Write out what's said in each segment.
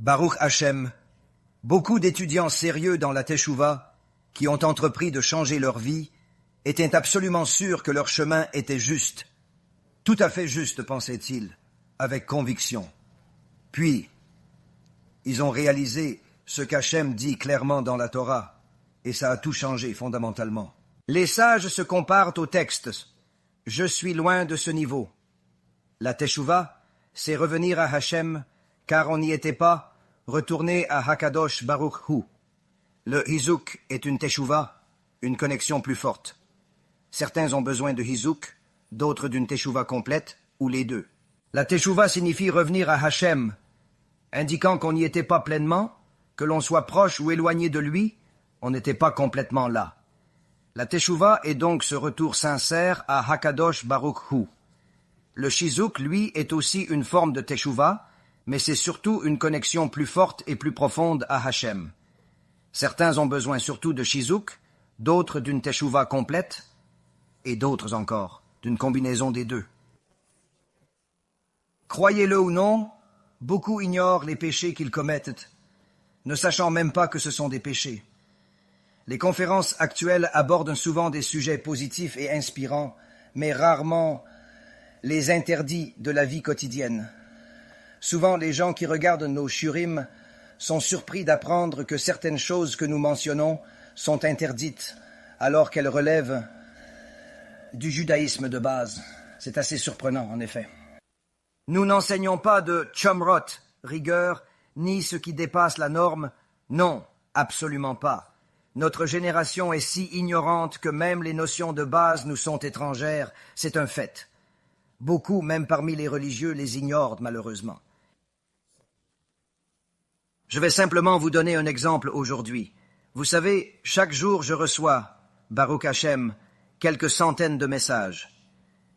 Baruch Hashem, beaucoup d'étudiants sérieux dans la Teshuvah, qui ont entrepris de changer leur vie, étaient absolument sûrs que leur chemin était juste. Tout à fait juste, pensaient-ils, avec conviction. Puis, ils ont réalisé ce qu'Hachem dit clairement dans la Torah, et ça a tout changé fondamentalement. Les sages se comparent aux textes. Je suis loin de ce niveau. La Teshuvah, c'est revenir à Hachem, car on n'y était pas, retourner à Hakadosh Baruch Hu. Le Hizuk est une Teshuvah, une connexion plus forte. Certains ont besoin de Hizuk, d'autres d'une Teshuvah complète, ou les deux. La Teshuvah signifie revenir à Hachem, indiquant qu'on n'y était pas pleinement, que l'on soit proche ou éloigné de lui, on n'était pas complètement là. La Teshuvah est donc ce retour sincère à Hakadosh Baruch Hu. Le Shizuk, lui, est aussi une forme de Teshuvah, mais c'est surtout une connexion plus forte et plus profonde à Hachem. Certains ont besoin surtout de Shizuk, d'autres d'une Teshuvah complète, et d'autres encore d'une combinaison des deux. Croyez-le ou non, beaucoup ignorent les péchés qu'ils commettent, ne sachant même pas que ce sont des péchés. Les conférences actuelles abordent souvent des sujets positifs et inspirants, mais rarement les interdits de la vie quotidienne. Souvent, les gens qui regardent nos shurim sont surpris d'apprendre que certaines choses que nous mentionnons sont interdites, alors qu'elles relèvent du judaïsme de base. C'est assez surprenant, en effet. Nous n'enseignons pas de chomrot, rigueur, ni ce qui dépasse la norme. Non, absolument pas. Notre génération est si ignorante que même les notions de base nous sont étrangères. C'est un fait. Beaucoup, même parmi les religieux, les ignorent malheureusement. Je vais simplement vous donner un exemple aujourd'hui. Vous savez, chaque jour je reçois, Baruch Hashem, quelques centaines de messages.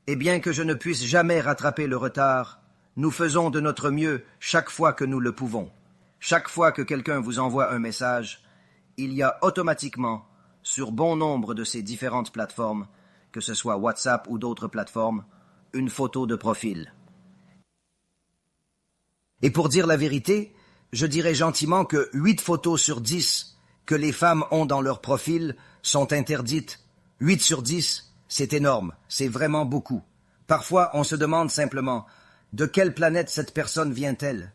Et bien que je ne puisse jamais rattraper le retard, nous faisons de notre mieux chaque fois que nous le pouvons. Chaque fois que quelqu'un vous envoie un message, il y a automatiquement, sur bon nombre de ces différentes plateformes, que ce soit WhatsApp ou d'autres plateformes, une photo de profil. Et pour dire la vérité, je dirais gentiment que 8 photos sur 10 que les femmes ont dans leur profil sont interdites. 8 sur 10, c'est énorme, c'est vraiment beaucoup. Parfois, on se demande simplement, de quelle planète cette personne vient-elle?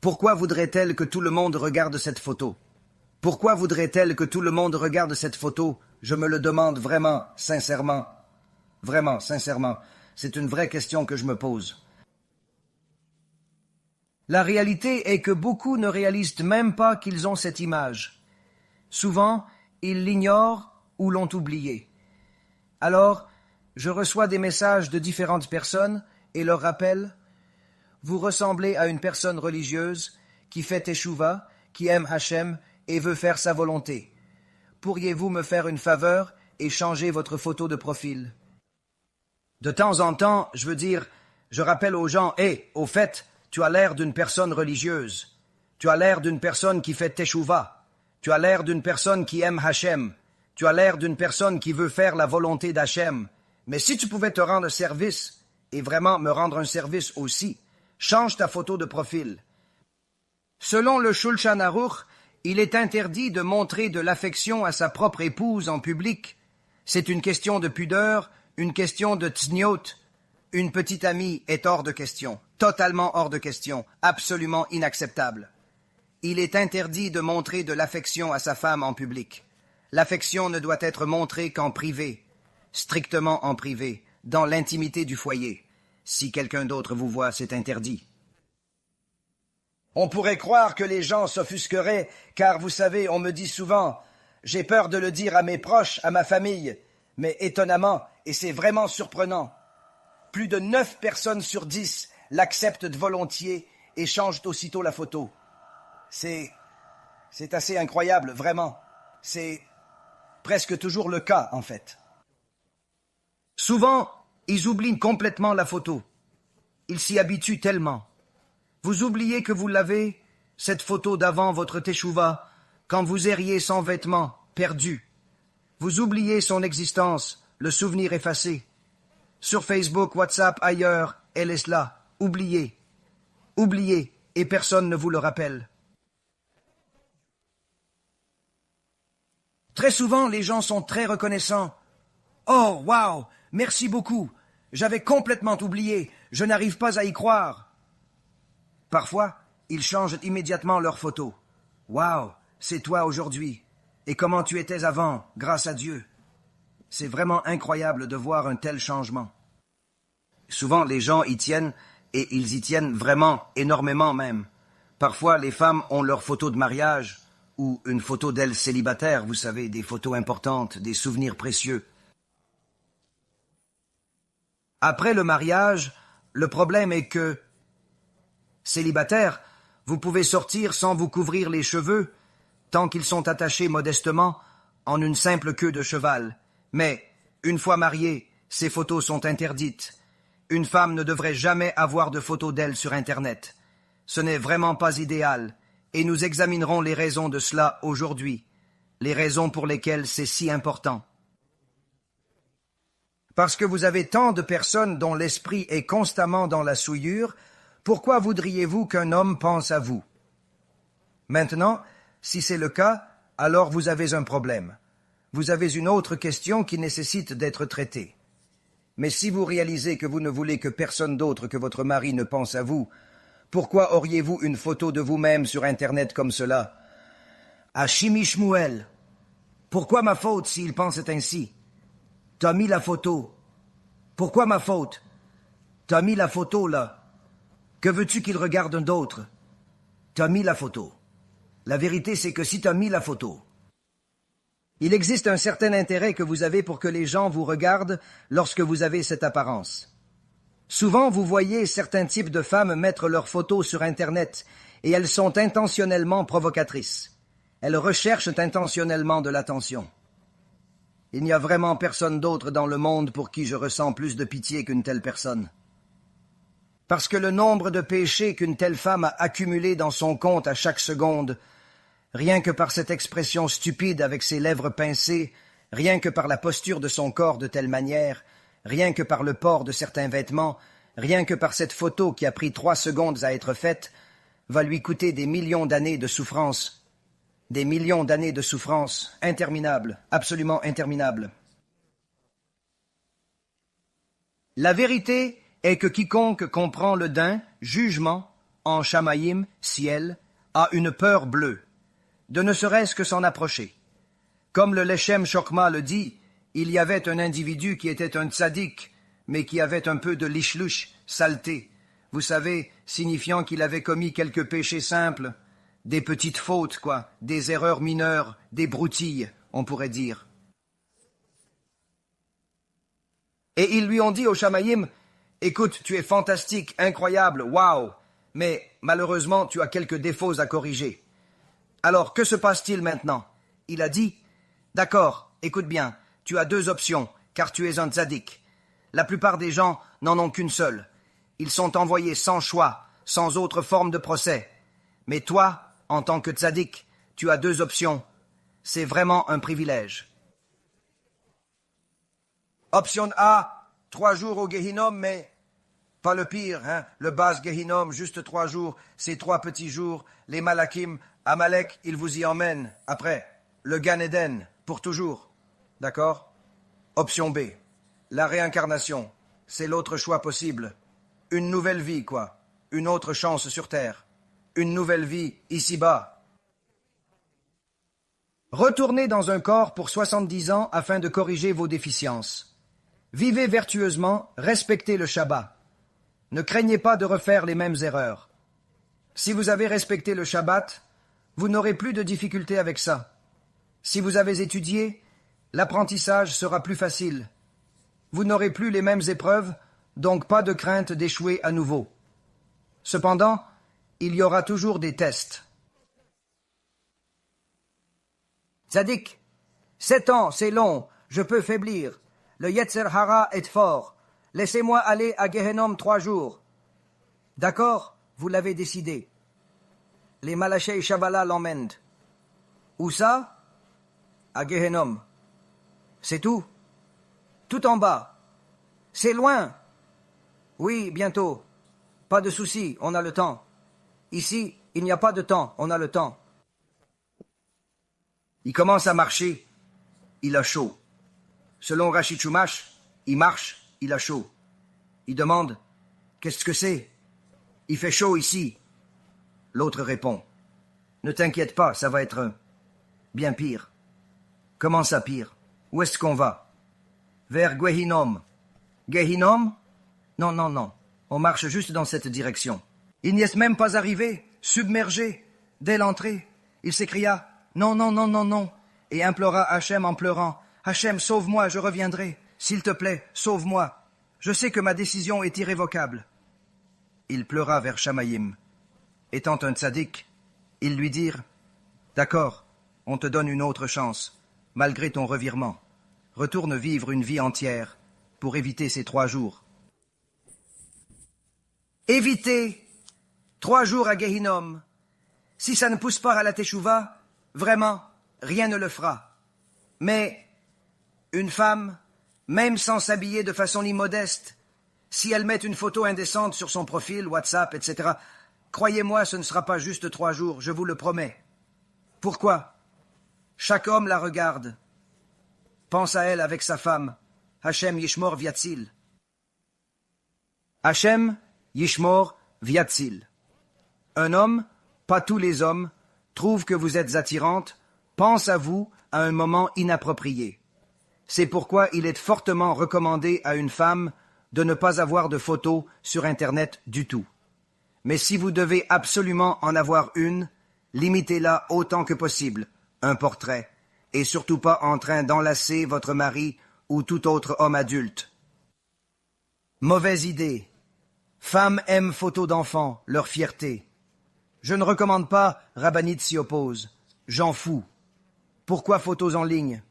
Pourquoi voudrait-elle que tout le monde regarde cette photo? Pourquoi voudrait-elle que tout le monde regarde cette photo? Je me le demande vraiment, sincèrement. Vraiment, sincèrement. C'est une vraie question que je me pose. La réalité est que beaucoup ne réalisent même pas qu'ils ont cette image. Souvent, ils l'ignorent ou l'ont oubliée. Alors, je reçois des messages de différentes personnes et leur rappelle « Vous ressemblez à une personne religieuse qui fait Teshuvah, qui aime Hachem et veut faire sa volonté. Pourriez-vous me faire une faveur et changer votre photo de profil ?» De temps en temps, je rappelle aux gens « Hé, au fait, tu as l'air d'une personne religieuse. Tu as l'air d'une personne qui fait Teshuvah. Tu as l'air d'une personne qui aime Hachem. Tu as l'air d'une personne qui veut faire la volonté d'Hachem. Mais si tu pouvais te rendre service, et vraiment me rendre un service aussi, change ta photo de profil. » Selon le Shulchan Aruch, il est interdit de montrer de l'affection à sa propre épouse en public. C'est une question de pudeur, une question de tzniot. Une petite amie est hors de question, totalement hors de question, absolument inacceptable. Il est interdit de montrer de l'affection à sa femme en public. L'affection ne doit être montrée qu'en privé, strictement en privé, dans l'intimité du foyer. Si quelqu'un d'autre vous voit, c'est interdit. On pourrait croire que les gens s'offusqueraient, car vous savez, on me dit souvent « J'ai peur de le dire à mes proches, à ma famille », mais étonnamment, et c'est vraiment surprenant, plus de 9 personnes sur 10 l'acceptent de volontiers et changent aussitôt la photo. C'est assez incroyable, vraiment. C'est presque toujours le cas, en fait. Souvent, ils oublient complètement la photo. Ils s'y habituent tellement. Vous oubliez que vous l'avez, cette photo d'avant votre Teshuvah, quand vous erriez sans vêtements, perdu. Vous oubliez son existence, le souvenir effacé. Sur Facebook, WhatsApp, ailleurs, elle est là. Oubliez. Oubliez, et personne ne vous le rappelle. Très souvent, les gens sont très reconnaissants. Oh, waouh, merci beaucoup. J'avais complètement oublié. Je n'arrive pas à y croire. Parfois, ils changent immédiatement leur photo. Waouh, c'est toi aujourd'hui. Et comment tu étais avant, grâce à Dieu. C'est vraiment incroyable de voir un tel changement. Souvent, les gens y tiennent, et ils y tiennent vraiment énormément même. Parfois, les femmes ont leur photo de mariage, ou une photo d'elles célibataires, vous savez, des photos importantes, des souvenirs précieux. Après le mariage, le problème est que, célibataire, vous pouvez sortir sans vous couvrir les cheveux, tant qu'ils sont attachés modestement, en une simple queue de cheval. Mais, une fois mariée, ces photos sont interdites. Une femme ne devrait jamais avoir de photos d'elle sur Internet. Ce n'est vraiment pas idéal, et nous examinerons les raisons de cela aujourd'hui, les raisons pour lesquelles c'est si important. Parce que vous avez tant de personnes dont l'esprit est constamment dans la souillure, pourquoi voudriez-vous qu'un homme pense à vous? Maintenant, si c'est le cas, alors vous avez un problème. Vous avez une autre question qui nécessite d'être traitée. Mais si vous réalisez que vous ne voulez que personne d'autre que votre mari ne pense à vous, pourquoi auriez-vous une photo de vous-même sur Internet comme cela? À Shimi Shmuel. Pourquoi ma faute s'il pensait ainsi? T'as mis la photo. Pourquoi ma faute? T'as mis la photo là. Que veux-tu qu'il regarde d'autre? T'as mis la photo. La vérité, c'est que si t'as mis la photo, il existe un certain intérêt que vous avez pour que les gens vous regardent lorsque vous avez cette apparence. Souvent, vous voyez certains types de femmes mettre leurs photos sur Internet et elles sont intentionnellement provocatrices. Elles recherchent intentionnellement de l'attention. Il n'y a vraiment personne d'autre dans le monde pour qui je ressens plus de pitié qu'une telle personne. Parce que le nombre de péchés qu'une telle femme a accumulés dans son compte à chaque seconde, rien que par cette expression stupide avec ses lèvres pincées, rien que par la posture de son corps de telle manière, rien que par le port de certains vêtements, rien que par cette photo qui a pris 3 secondes à être faite, va lui coûter des millions d'années de souffrance. Des millions d'années de souffrance interminables, absolument interminables. La vérité est que quiconque comprend le din, jugement, en Shamayim, ciel, a une peur bleue, de ne serait-ce que s'en approcher. Comme le Leshem Chokma le dit, il y avait un individu qui était un tzaddik, mais qui avait un peu de lishlush, saleté, vous savez, signifiant qu'il avait commis quelques péchés simples, des petites fautes, quoi, des erreurs mineures, des broutilles, on pourrait dire. Et ils lui ont dit au Shamayim, « Écoute, tu es fantastique, incroyable, waouh, mais malheureusement tu as quelques défauts à corriger. » Alors, que se passe-t-il maintenant? Il a dit, « D'accord, écoute bien, tu as 2 options, car tu es un tzaddik. La plupart des gens n'en ont qu'une seule. Ils sont envoyés sans choix, sans autre forme de procès. Mais toi, en tant que tzaddik, tu as 2 options. C'est vraiment un privilège. Option A, 3 jours au Gehinom, mais pas le pire, hein, le bas Gehinom, juste 3 jours, ces 3 petits jours, les Malakim, Amalek, il vous y emmène. Après, le Gan Eden, pour toujours. D'accord? Option B, la réincarnation, c'est l'autre choix possible. Une nouvelle vie, quoi. Une autre chance sur Terre. Une nouvelle vie ici-bas. Retournez dans un corps pour 70 ans afin de corriger vos déficiences. Vivez vertueusement, respectez le Shabbat. Ne craignez pas de refaire les mêmes erreurs. Si vous avez respecté le Shabbat, vous n'aurez plus de difficultés avec ça. Si vous avez étudié, l'apprentissage sera plus facile. Vous n'aurez plus les mêmes épreuves, donc pas de crainte d'échouer à nouveau. Cependant, il y aura toujours des tests. Tzadik, 7 ans, c'est long, je peux faiblir. Le Yetzer Hara est fort. Laissez-moi aller à Gehenom 3 jours. D'accord, vous l'avez décidé. Les Malachei Shabbalah l'emmènent. Où ça? À Gehenom. C'est tout? Tout en bas. C'est loin. Oui, bientôt. Pas de souci, on a le temps. Ici, il n'y a pas de temps, on a le temps. Il commence à marcher. il a chaud. Selon Rachid Chumash, il marche, il a chaud. Il demande « Qu'est-ce que c'est ?»« Il fait chaud ici. » L'autre répond « Ne t'inquiète pas, ça va être bien pire. »« Comment ça pire? Où est-ce qu'on va ?»« Vers Gehinom. »« Gehinom? Non, non, non. On marche juste dans cette direction. » Il n'y est même pas arrivé, submergé. Dès l'entrée, il s'écria « Non, non, non, non, non » et implora Hachem en pleurant « Hachem, sauve-moi, je reviendrai. S'il te plaît, sauve-moi. Je sais que ma décision est irrévocable. » Il pleura vers Shamayim. Étant un tzaddik, ils lui dirent « D'accord, on te donne une autre chance, malgré ton revirement. Retourne vivre une vie entière pour éviter ces 3 jours. » Éviter 3 jours à Gehinom. Si ça ne pousse pas à la Teshuvah, vraiment, rien ne le fera. Mais une femme, même sans s'habiller de façon immodeste, si elle met une photo indécente sur son profil, WhatsApp, etc., croyez-moi, ce ne sera pas juste 3 jours, je vous le promets. Pourquoi? Chaque homme la regarde. Pense à elle avec sa femme. Hachem Yishmor Viatzil. Hachem Yishmor Viatzil. Un homme, pas tous les hommes, trouve que vous êtes attirante, pense à vous à un moment inapproprié. C'est pourquoi il est fortement recommandé à une femme de ne pas avoir de photos sur Internet du tout. Mais si vous devez absolument en avoir une, limitez-la autant que possible, un portrait, et surtout pas en train d'enlacer votre mari ou tout autre homme adulte. Mauvaise idée. Femmes aiment photos d'enfants, leur fierté. Je ne recommande pas, Rabbanit s'y oppose. J'en fous. Pourquoi photos en ligne?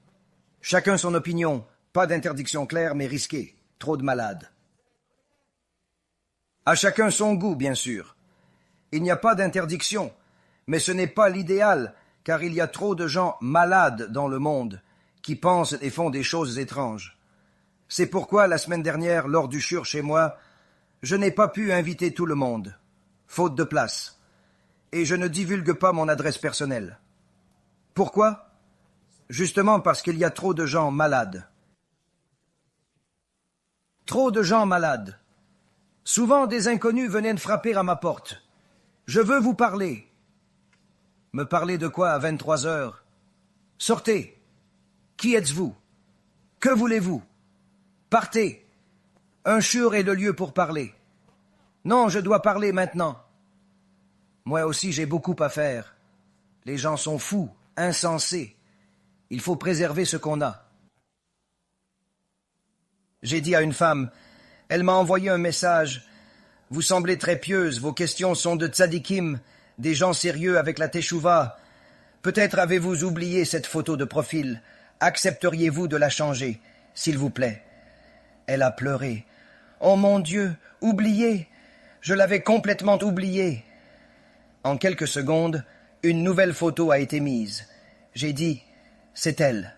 Chacun son opinion. Pas d'interdiction claire, mais risquée. Trop de malades. À chacun son goût, bien sûr. Il n'y a pas d'interdiction, mais ce n'est pas l'idéal, car il y a trop de gens malades dans le monde qui pensent et font des choses étranges. C'est pourquoi, la semaine dernière, lors du shur chez moi, je n'ai pas pu inviter tout le monde, faute de place, et je ne divulgue pas mon adresse personnelle. Pourquoi? Justement parce qu'il y a trop de gens malades. Trop de gens malades. Souvent, des inconnus venaient frapper à ma porte. « Je veux vous parler. » Me parler de quoi à 23 heures? Sortez. Qui êtes-vous? Que voulez-vous? Partez. Un shur est le lieu pour parler. Non, je dois parler maintenant. Moi aussi, j'ai beaucoup à faire. Les gens sont fous, insensés. Il faut préserver ce qu'on a. J'ai dit à une femme, elle m'a envoyé un message. Vous semblez très pieuse, vos questions sont de tzadikim, des gens sérieux avec la teshuva. Peut-être avez-vous oublié cette photo de profil. Accepteriez-vous de la changer, s'il vous plaît? Elle a pleuré. Oh mon Dieu, oublié! Je l'avais complètement oublié. En quelques secondes, une nouvelle photo a été mise. J'ai dit, c'est elle.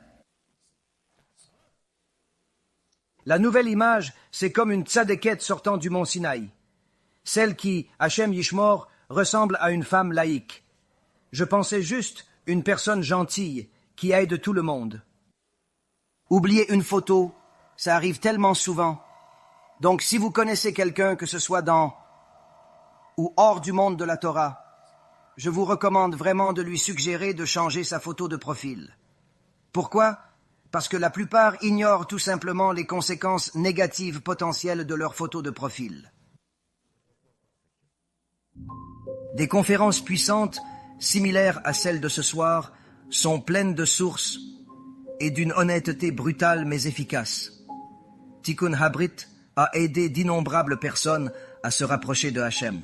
La nouvelle image, c'est comme une tzadékette sortant du mont Sinaï. Celle qui, Hachem Yishmor, ressemble à une femme laïque. Je pensais juste une personne gentille qui aide tout le monde. Oublier une photo, ça arrive tellement souvent. Donc si vous connaissez quelqu'un, que ce soit dans ou hors du monde de la Torah, je vous recommande vraiment de lui suggérer de changer sa photo de profil. Pourquoi? Parce que la plupart ignorent tout simplement les conséquences négatives potentielles de leur photo de profil. Des conférences puissantes, similaires à celles de ce soir, sont pleines de sources et d'une honnêteté brutale mais efficace. Tikkun Habrit a aidé d'innombrables personnes à se rapprocher de Hachem.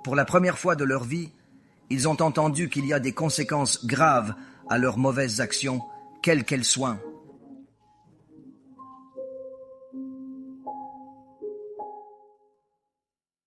Pour la première fois de leur vie, ils ont entendu qu'il y a des conséquences graves à leurs mauvaises actions, quelles qu'elles soient.